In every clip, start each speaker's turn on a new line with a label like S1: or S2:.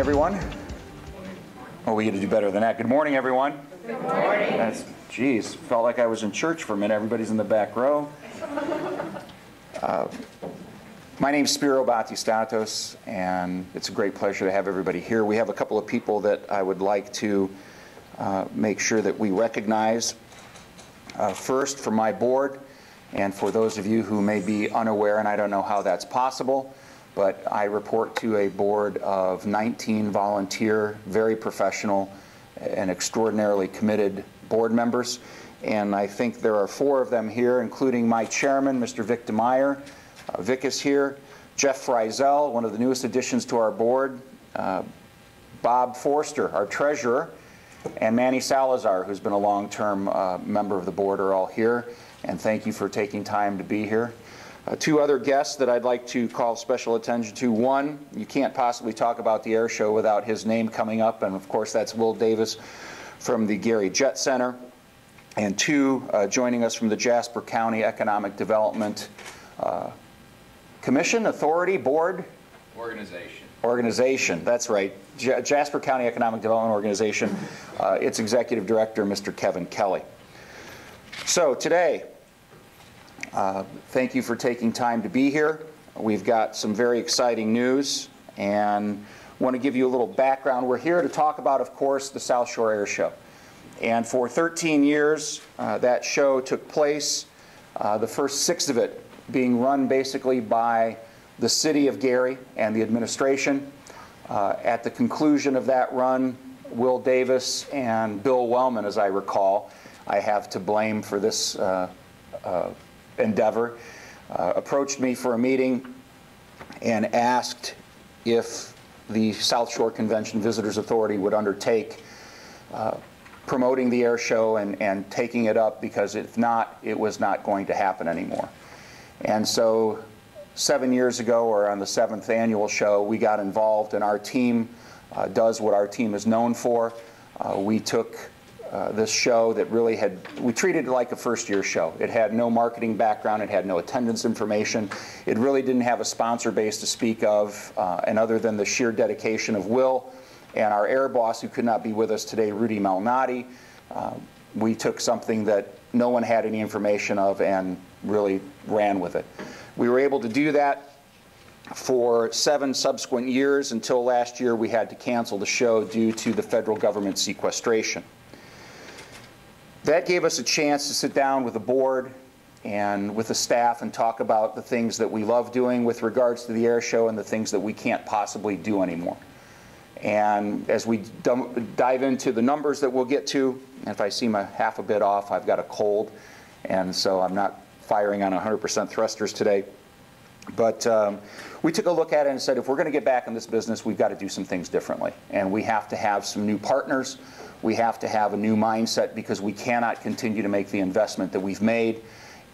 S1: everyone. Oh, we got to do better than that. Good morning, everyone.
S2: Good morning.
S1: Geez, felt like I was in church for a minute. Everybody's in the back row. My name's Spiro Batiste, and it's a great pleasure to have everybody here. We have a couple of people that I would like to make sure that we recognize. First, for my board, and for those of you who may be unaware, and I don't know how that's possible, but I report to a board of 19 volunteer, very professional, and extraordinarily committed board members. And I think there are 4 of them here, including my chairman, Mr. Vic DeMeyer. Vic is here. Jeff Frizel, one of the newest additions to our board. Bob Forster, our treasurer. And Manny Salazar, who's been a long-term member of the board, are all here. And thank you for taking time to be here. 2 other guests that I'd like to call special attention to. One, you can't possibly talk about the air show without his name coming up, and of course that's Will Davis from the Gary Jet Center. And 2, joining us from the Jasper County Economic Development Commission, Authority, Board? Organization, that's right. Jasper County Economic Development Organization, its Executive Director, Mr. Kevin Kelly. So today, thank you for taking time to be here. We've got some very exciting news, and want to give you a little background. We're here to talk about, of course, the South Shore Air Show. And for 13 years, that show took place, the first 6 of it being run basically by the city of Gary and the administration. At the conclusion of that run, Will Davis and Bill Wellman, as I recall, I have to blame for this endeavor, approached me for a meeting and asked if the South Shore Convention Visitors Authority would undertake promoting the air show and taking it up, because if not, it was not going to happen anymore. And so 7 years ago, or on the 7th annual show, we got involved, and our team does what our team is known for. We took this show that really we treated it like a first-year show. It had no marketing background, it had no attendance information, it really didn't have a sponsor base to speak of, and other than the sheer dedication of Will and our air boss, who could not be with us today, Rudy Malnati, we took something that no one had any information of and really ran with it. We were able to do that for 7 subsequent years, until last year we had to cancel the show due to the federal government sequestration. That gave us a chance to sit down with the board and with the staff and talk about the things that we love doing with regards to the air show and the things that we can't possibly do anymore. And as we dive into the numbers that we'll get to, and if I seem half a bit off, I've got a cold, and so I'm not firing on 100% thrusters today. But we took a look at it and said, if we're going to get back in this business, we've got to do some things differently. And we have to have some new partners. We have to have a new mindset, because we cannot continue to make the investment that we've made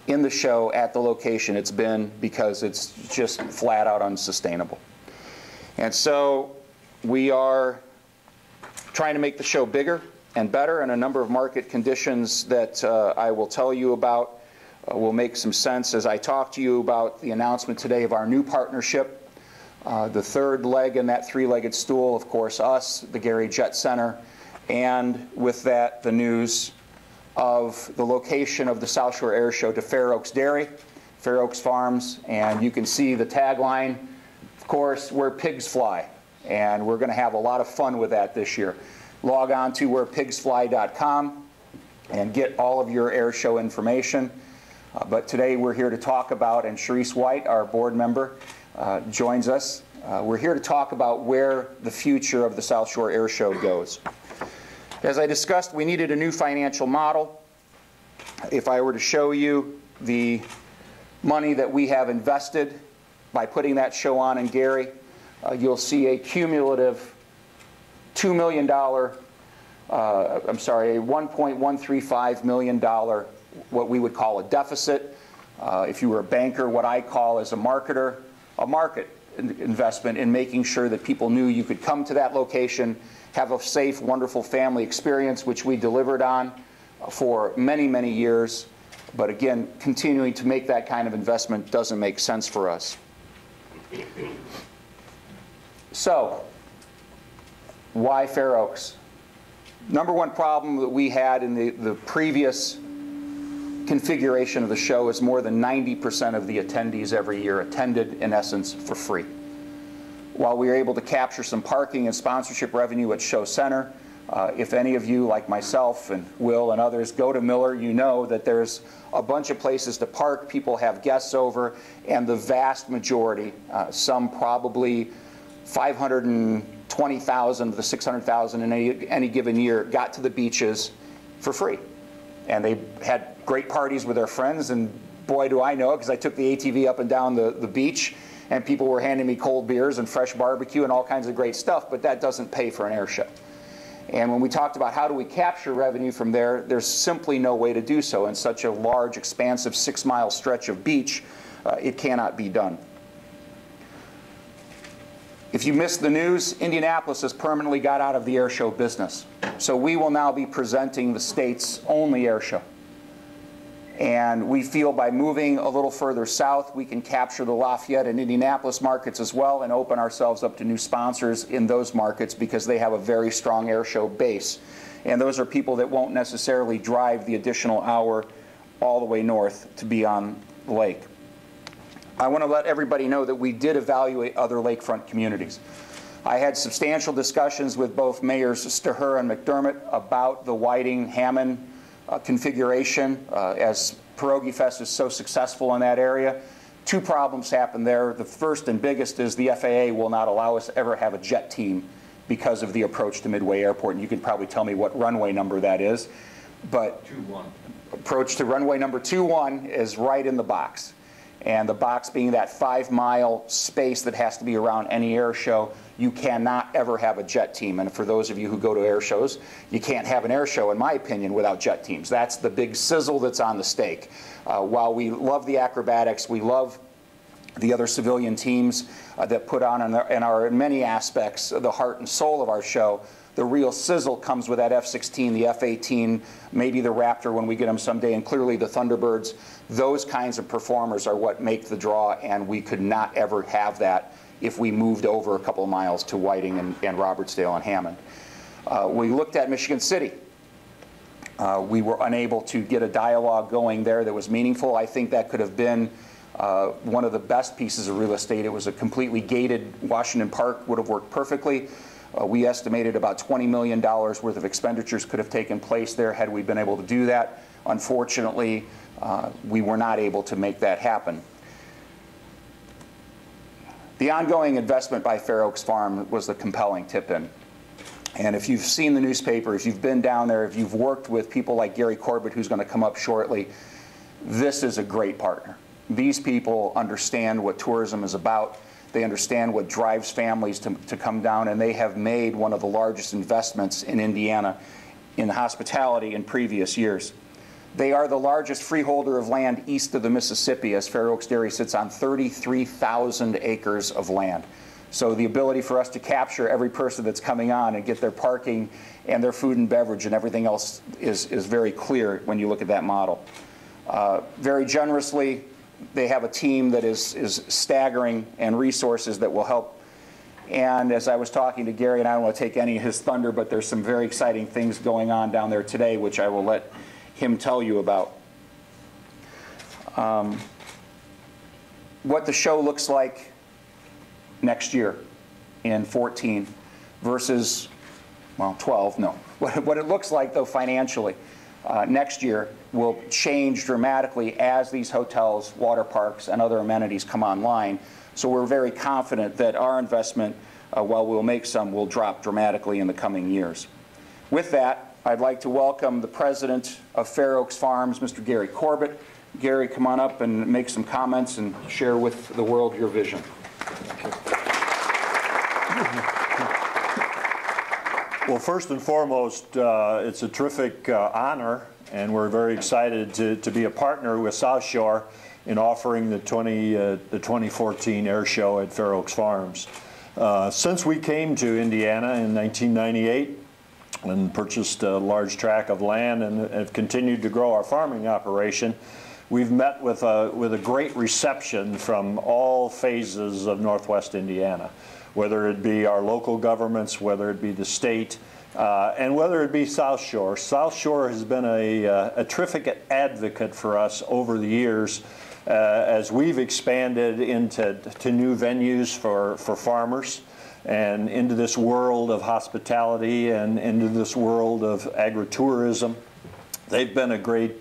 S1: in the show at the location it's been, because it's just flat out unsustainable. And so we are trying to make the show bigger and better, and a number of market conditions that I will tell you about will make some sense as I talk to you about the announcement today of our new partnership. The 3rd leg in that 3-legged stool, of course, us, the Gary Jet Center, and with that, the news of the location of the South Shore Air Show to Fair Oaks Dairy, Fair Oaks Farms, and you can see the tagline, of course, where pigs fly. And we're going to have a lot of fun with that this year. Log on to wherepigsfly.com and get all of your air show information. But today we're here to talk about, and Sharice White, our board member, joins us. We're here to talk about where the future of the South Shore Air Show goes. As I discussed, we needed a new financial model. If I were to show you the money that we have invested by putting that show on in Gary, you'll see a cumulative $2 million, $1.135 million, what we would call a deficit. If you were a banker, what I call as a marketer, a market investment in making sure that people knew you could come to that location, have a safe, wonderful family experience, which we delivered on for many, many years. But again, continuing to make that kind of investment doesn't make sense for us. So, Why Fair Oaks? Number one problem that we had in the previous configuration of the show is more than 90% of the attendees every year attended, in essence, for free. While we were able to capture some parking and sponsorship revenue at Show Center, if any of you, like myself and Will and others, go to Miller, you know that there's a bunch of places to park. People have guests over, and the vast majority, some probably 520,000 of the 600,000 in any given year, got to the beaches for free. And they had great parties with their friends, and boy do I know it, because I took the ATV up and down the beach, and people were handing me cold beers and fresh barbecue and all kinds of great stuff, but that doesn't pay for an air show. And when we talked about how do we capture revenue from there, there's simply no way to do so. In such a large, expansive 6-mile stretch of beach, it cannot be done. If you missed the news, Indianapolis has permanently got out of the air show business. So we will now be presenting the state's only air show. And we feel by moving a little further south, we can capture the Lafayette and Indianapolis markets as well and open ourselves up to new sponsors in those markets because they have a very strong air show base. And those are people that won't necessarily drive the additional hour all the way north to be on the lake. I want to let everybody know that we did evaluate other lakefront communities. I had substantial discussions with both Mayors Staher and McDermott about the Whiting-Hammond configuration, as Pierogi Fest is so successful in that area. Two problems happen there. The first and biggest is the FAA will not allow us to ever have a jet team because of the approach to Midway Airport. And you can probably tell me what runway number that is. But
S2: 21.
S1: Approach to runway number 21 is right in the box. And the box being that 5-mile space that has to be around any air show, you cannot ever have a jet team. And for those of you who go to air shows, you can't have an air show, in my opinion, without jet teams. That's the big sizzle that's on the steak. While we love the acrobatics, we love the other civilian teams that put on and are in many aspects the heart and soul of our show, the real sizzle comes with that F-16, the F-18, maybe the Raptor when we get them someday, and clearly the Thunderbirds. Those kinds of performers are what make the draw, and we could not ever have that if we moved over a couple of miles to Whiting and Robertsdale and Hammond. We looked at Michigan City. We were unable to get a dialogue going there that was meaningful. I think that could have been one of the best pieces of real estate. It was a completely gated Washington Park, would have worked perfectly. We estimated about $20 million worth of expenditures could have taken place there had we been able to do that. Unfortunately, we were not able to make that happen. The ongoing investment by Fair Oaks Farm was the compelling tip-in. And if you've seen the newspaper, if you've been down there, if you've worked with people like Gary Corbett, who's going to come up shortly, this is a great partner. These people understand what tourism is about. They understand what drives families to come down, and they have made one of the largest investments in Indiana in hospitality in previous years. They are the largest freeholder of land east of the Mississippi, as Fair Oaks Dairy sits on 33,000 acres of land. So the ability for us to capture every person that's coming on and get their parking and their food and beverage and everything else is very clear when you look at that model. Very generously, they have a team that is staggering and resources that will help. And as I was talking to Gary, and I don't want to take any of his thunder, but there's some very exciting things going on down there today, which I will let him tell you about. What the show looks like next year in 14 versus, well, 12, no. What it looks like, though, financially next year will change dramatically as these hotels, water parks, and other amenities come online. So we're very confident that our investment, while we'll make some, will drop dramatically in the coming years. With that, I'd like to welcome the president of Fair Oaks Farms, Mr. Gary Corbett. Gary, come on up and make some comments and share with the world your vision.
S3: Well, first and foremost, it's a terrific honor, and we're very excited to be a partner with South Shore in offering the 2014 Air Show at Fair Oaks Farms. Since we came to Indiana in 1998 and purchased a large tract of land and have continued to grow our farming operation, we've met with a great reception from all phases of Northwest Indiana. whether it be our local governments, whether it be the state, and whether it be South Shore. South Shore has been a terrific advocate for us over the years as we've expanded into new venues for farmers and into this world of hospitality and into this world of agritourism. They've been a great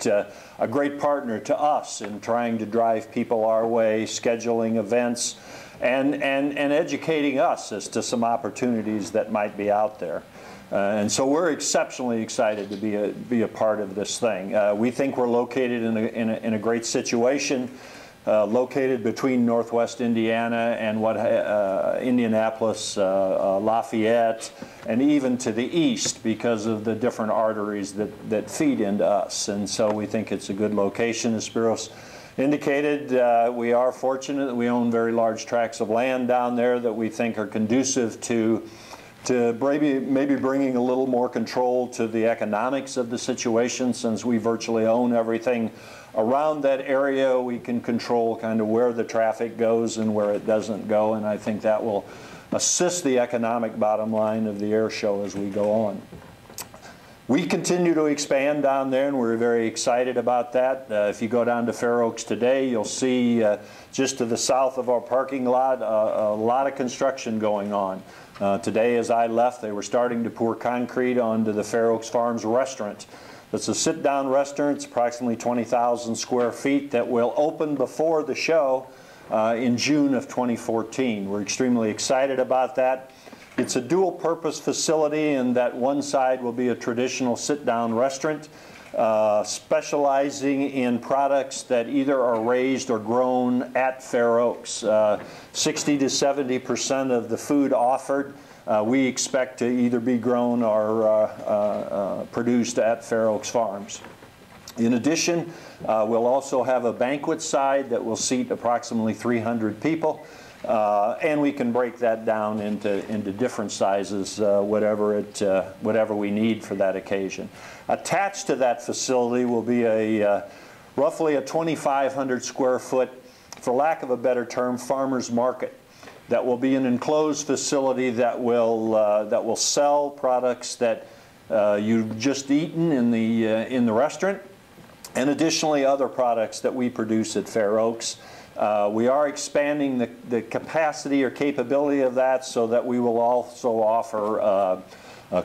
S3: partner to us in trying to drive people our way, scheduling events, and educating us as to some opportunities that might be out there. And so we're exceptionally excited to be a part of this thing. We think we're located in a great situation, located between Northwest Indiana and Indianapolis, Lafayette, and even to the east because of the different arteries that feed into us. And so we think it's a good location. As Spiros indicated, we are fortunate that we own very large tracts of land down there that we think are conducive to maybe bringing a little more control to the economics of the situation. Since we virtually own everything around that area, we can control kind of where the traffic goes and where it doesn't go, and I think that will assist the economic bottom line of the air show as we go on. We continue to expand down there, and we're very excited about that. If you go down to Fair Oaks today, you'll see just to the south of our parking lot a lot of construction going on. Today as I left, they were starting to pour concrete onto the Fair Oaks Farms restaurant. It's a sit-down restaurant. It's approximately 20,000 square feet that will open before the show in June of 2014. We're extremely excited about that. It's a dual-purpose facility in that one side will be a traditional sit-down restaurant, specializing in products that either are raised or grown at Fair Oaks. 60 to 70% of the food offered we expect to either be grown or produced at Fair Oaks Farms. In addition, we'll also have a banquet side that will seat approximately 300 people. And we can break that down into different sizes, whatever we need for that occasion. Attached to that facility will be roughly a 2,500 square foot, for lack of a better term, farmers market. That will be an enclosed facility that will sell products that you've just eaten in the restaurant, and additionally other products that we produce at Fair Oaks. We are expanding the capacity or capability of that so that we will also offer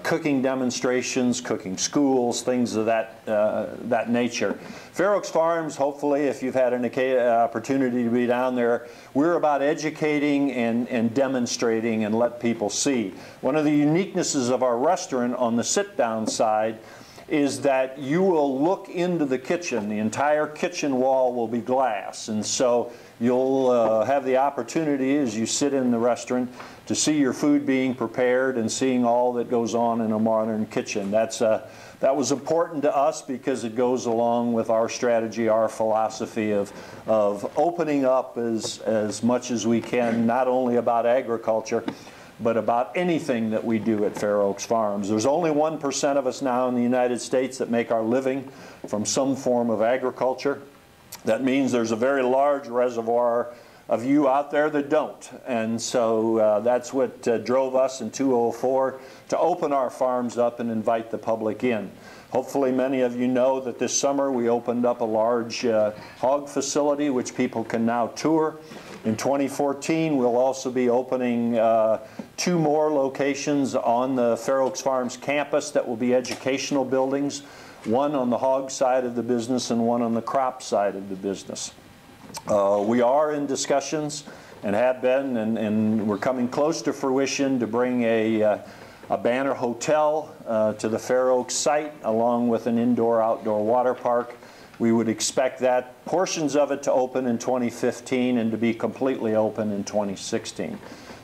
S3: cooking demonstrations, cooking schools, things of that nature. Fair Oaks Farms, hopefully, if you've had an opportunity to be down there, we're about educating and demonstrating and let people see. One of the uniquenesses of our restaurant on the sit-down side is that you will look into the kitchen. The entire kitchen wall will be glass, and so you'll have the opportunity as you sit in the restaurant to see your food being prepared and seeing all that goes on in a modern kitchen. That was important to us because it goes along with our strategy, our philosophy of opening up as much as we can, not only about agriculture, but about anything that we do at Fair Oaks Farms. There's only 1% of us now in the United States that make our living from some form of agriculture. That means there's a very large reservoir of you out there that don't. And so that's what drove us in 2004 to open our farms up and invite the public in. Hopefully many of you know that this summer we opened up a large hog facility which people can now tour. In 2014 we'll also be opening 2 more locations on the Fair Oaks Farms campus that will be educational buildings. One on the hog side of the business and one on the crop side of the business. We are in discussions and have been, and we're coming close to fruition to bring a banner hotel to the Fair Oaks site along with an indoor-outdoor water park. We would expect that portions of it to open in 2015 and to be completely open in 2016.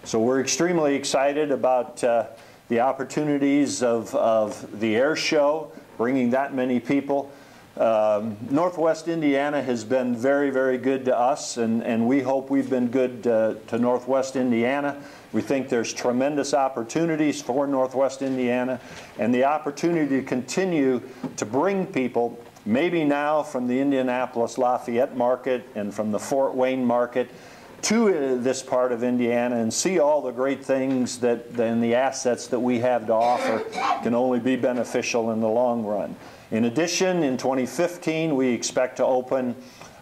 S3: So we're extremely excited about the opportunities of the air show, bringing that many people. Northwest Indiana has been very, very good to us, and we hope we've been good to Northwest Indiana. We think there's tremendous opportunities for Northwest Indiana, and the opportunity to continue to bring people, maybe now from the Indianapolis Lafayette market and from the Fort Wayne market, to this part of Indiana and see all the great things and the assets that we have to offer can only be beneficial in the long run. In addition, in 2015, we expect to open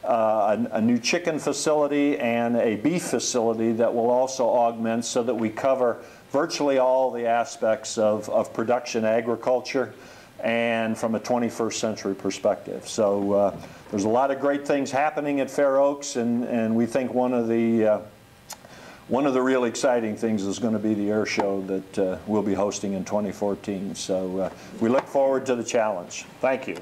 S3: a new chicken facility and a beef facility that will also augment so that we cover virtually all the aspects of production agriculture and from a 21st century perspective. So there's a lot of great things happening at Fair Oaks, and we think one of the real exciting things is going to be the air show that we'll be hosting in 2014. So we look forward to the challenge. Thank you.